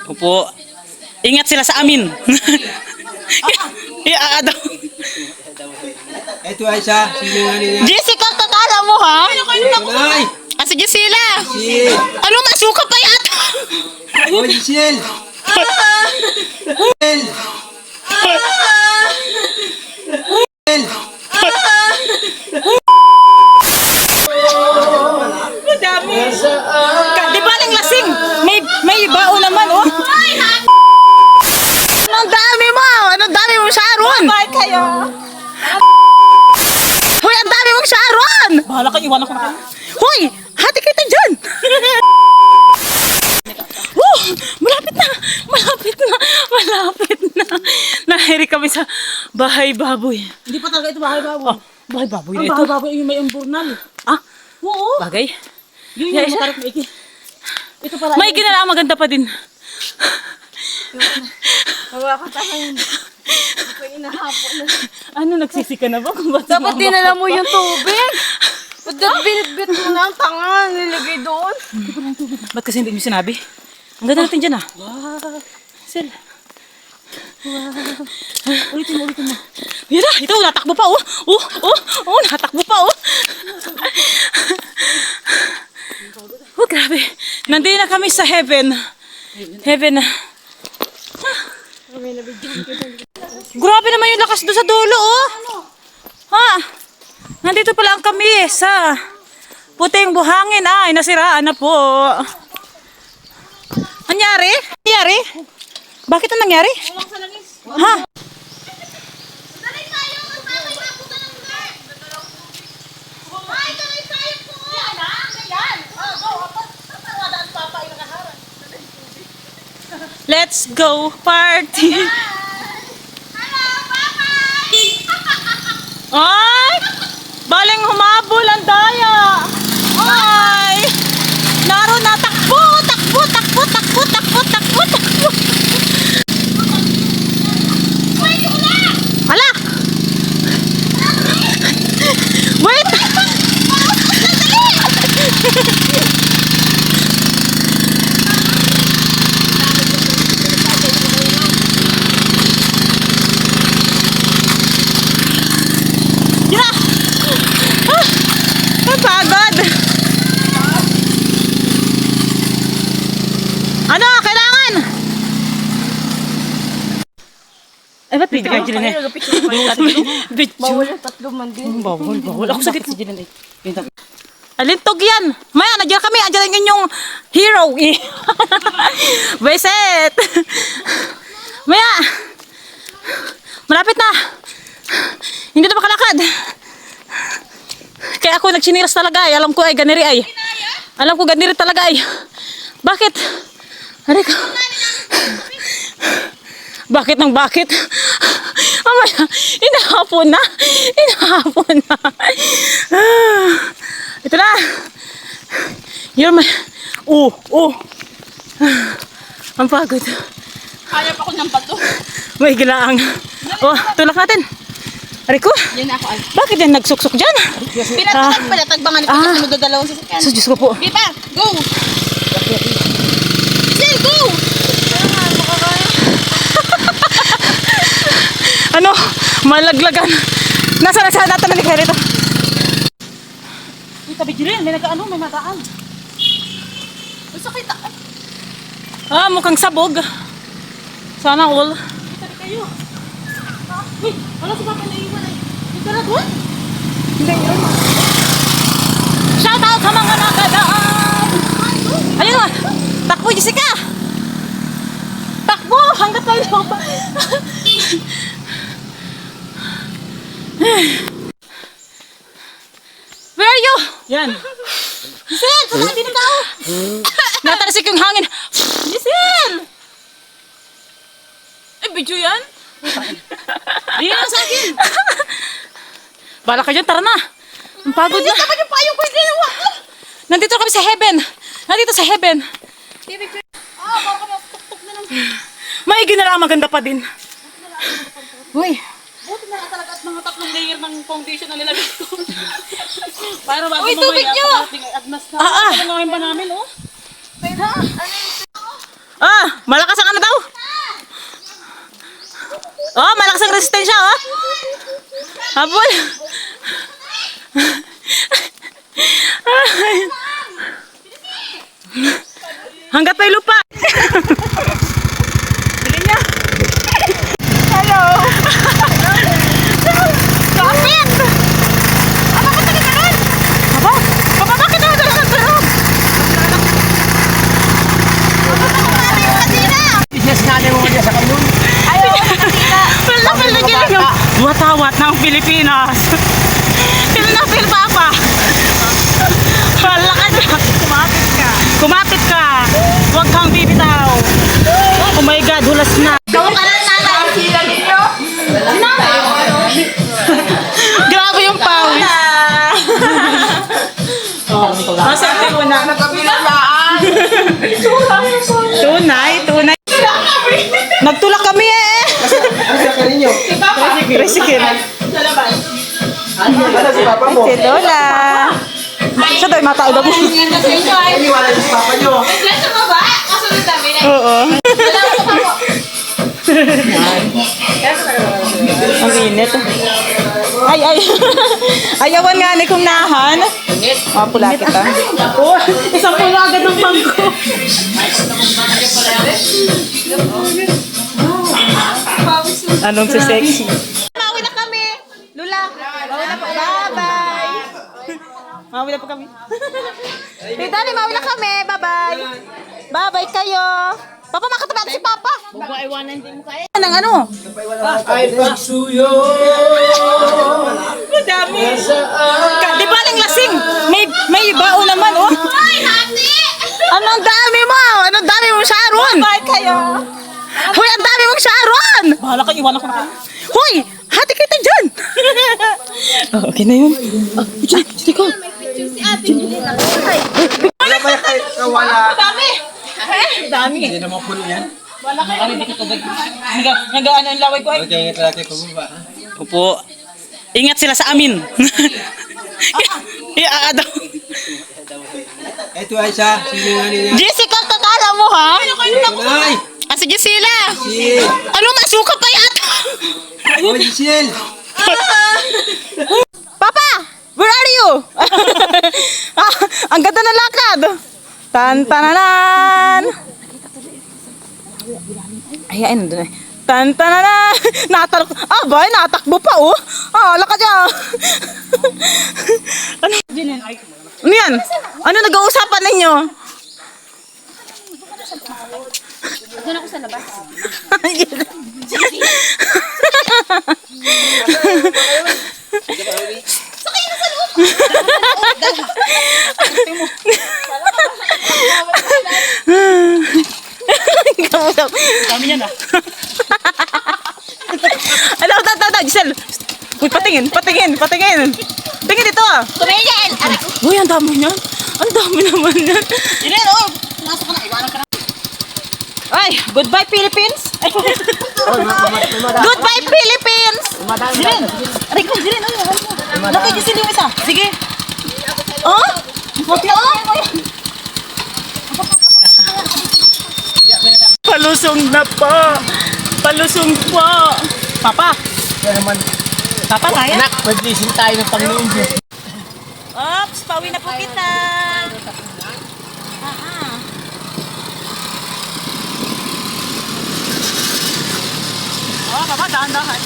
Opo. Ingat sila sa amin. Daw. Ito ay siya. Jessica, kakala mo ha? Sige sila. Anong masuka pa yata? Oh, Giselle. Madami. Di ba lang lasing? May bao naman, oh. Anong dami mo? Anong dami mong Sharon? Bakit kayo? Hoy, ang dami mong Sharon! Bahala ka, iwan ako na kayo. Hoy, hati kita dyan! Malapit na! Malapit na! Malapit na! Nahiri kami sa bahay baboy. Hindi pa talaga ito bahay baboy. Bahay baboy Ang na ito. bahay baboy yung may umburnal. Ah? Oo. Bagay? Yun Yeah, yung isa? matarap maiki. Ito pala. May ginala, maganda pa din. Mawakatakan yun. Ito pa inahapon na. Ano, nagsisika na ba? Kung ba't Dapat sumama dinala ka mo pa? yung tubig. Ba't binitbit mo na ang tanga nilagay doon? Ba't kasi hindi nyo sinabi? Ang ganda natin dyan ah. Wow. Sel. Wow. Ulitin mo. Yan na, ito, natakbo pa oh. Natakbo pa oh. Oh, grabe. Nandito na kami sa heaven. Heaven na. Grabe naman yung lakas doon sa dulo oh. Ha? Nandito pala ang kami sa puting buhangin. Ay, nasiraan na po. Anyari? Anyari? Bakit ang nangyari? Ha? Let's go party. Ay! Baling humabol ang daya. Ay! Naro na, takbo. Hala! Wait! Yeah! Napagod! Ano? Kailangan! Ay, ba't video ka dyan eh? Bawal yung tatlo man din. Bawal. Ako sakit si Jinan eh. Alintog yan! Maya, nandiyan kami. Andiyan yung hero eh. Beset! Maya! Malapit na! Hindi na makalakad. Kaya ako nagsiniras talaga ay. Alam ko ay ganiri ay. Alam ko ganiri talaga ay. Bakit? Aray ko. Bakit nang bakit? Mamaya, inahapon na. Ito na. You're my... Ang pagod. Kaya pa ko ng bato. May gilaang. Oh, tulak natin. Aray ko. Yan ako ay. Bakit yan nagsuksok dyan? Pinatagbangan ito kasi magdadalawang sasakyan. So, Diyos ko po. Kita, go! Giselle, go! Ano? Malaglagan. Nasa natin na kaya rito. Uy, tabi Jiren, may nag-ano, may mataan. Uy, sakit ah. Ah, mukhang sabog. Sana all. Tabi kayo. Uy, wala si Papa naiwan ay. Yung ka na doon? Hindi yun. Shout out sa mga nakadaan. Ayun o. Takbo, Jessica. Takbo. Hanggat kayo. Where are you? Yan. Giselle, saan hindi na tao? Natalasik yung hangin. Giselle! Eh, video yan? Ayun lang sa akin. Bala ka dyan, tara na. Ang pagod na. Hindi naman yung payong ko yung ginawa ko. Nandito kami sa heaven. Nandito sa heaven. Baka matuktok na lang. Maigi na lang, maganda pa din. Uy. Buti na lang talaga at mga 3 layer ng foundation na nilagay ko. Para bago Uy, tubig mamaya nyo! pagdating ay agnas na. Ah, ah. Ano pa namin, oh? Ha? Oh, malakas ang resistensya, oh. Habol. Hanggat may lupa. Bilhin niya. Hello. Kapit. Aba, matagin ka rin. Aba, bakit naman talaga nagtarong? Business natin mo niya sa kanun. Pala galing yung watawat ng Pilipinas. Sino na feel papa? Wala ka dyan. Kumapit ka. Huwag kang bibitaw. Oh my God, hulas na. Grabe yung pawis. Masarap yung una. Tunay. Nagtulak kami eh. Ano ka ninyo? Tricycle. Ano si papa mo? Si Lola. Siya daw yung matao daw. Iniwala niyo si papa niyo. Oo. Ang init. Ay. Ayawan nga ni kong nahan. Mapula kita. Isang pulo agad ng bangko. Anong si sexy? Mawi na kami. Lula. Mawi na po. Bye-bye. Mawi na po kami. Tita, mawi na kami. Bye-bye. Bye-bye kayo. Papa, makatabi si Papa. Iwanan din mo kaya. Anong ano? Ay, pagsuyo. Madami. Di ba ng lasing? May bao naman, oh. Ay, hati! Anong dami mo? Anong dami mong Sharon? Bye kayo. Hoy, ang dami mong Sharon! Bahala ka, iwanan ko na kayo. Hoy, hati kita dyan. Okay na yun. Sige ko. Si ate, hindi na. Wala ba kahit nawala? Dami. Hindi naman puno yan. Nagaan ang laway ko ay. Okay, ingat natin pababa. Opo. Ingat sila sa amin. Daw. Ito ay siya. Sinungaling niya. Jessica, kakala mo ha? Ay! Si Gisela. Si... Ano, masuka pa yata? Oh, Giselle! Papa, where are you? Ang ganda ng lakad. Tan-tananan. Ayan, doon eh. Tan-tananan. Natakbo pa oh. Lakad niya. Ano yan? Ano nag-uusapan ninyo? Doon ako sa labas. Sakay na sa loob! Kami yan ah. Ano, Giselle. Uy, patingin. Tingin dito ah. Tumigil! Aray ko! Uy, ang dami niyan. Ang dami naman yan. Ilan, oh! Nasa ka na, iwanan ka na. Ay, goodbye Philippines. Goodbye Philippines. Jiren. Aray ko, Jiren. Nakay Giselle yung isa. Sige. Oh? Palusong na po. Palusong po. Papa. Papa, kaya? Anak, mag-listen tayo ng Panginoon Diyos. Ops, pauwi na po kita. Oh, Papa, dahan-dahan.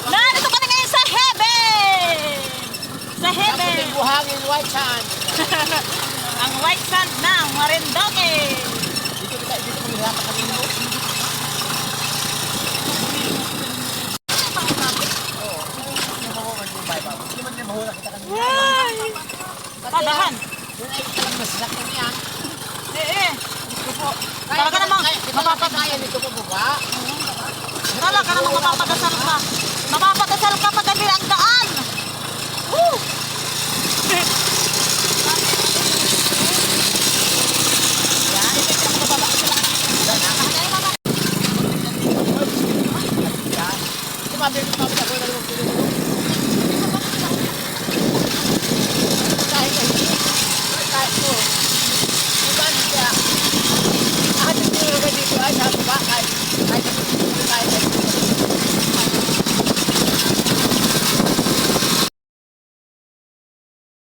Nandito ka na ngayon sa heaven! Sa heaven! Buhangin white sand. Ang white sand ng Marindoque! Dito kami lahat kanino. Tadahan! Talaga namang mapapagdasal. Talaga namang mapapagdasal ka. Mapapagdasal ka pag ang daan. Woo! Yan, sabi mo,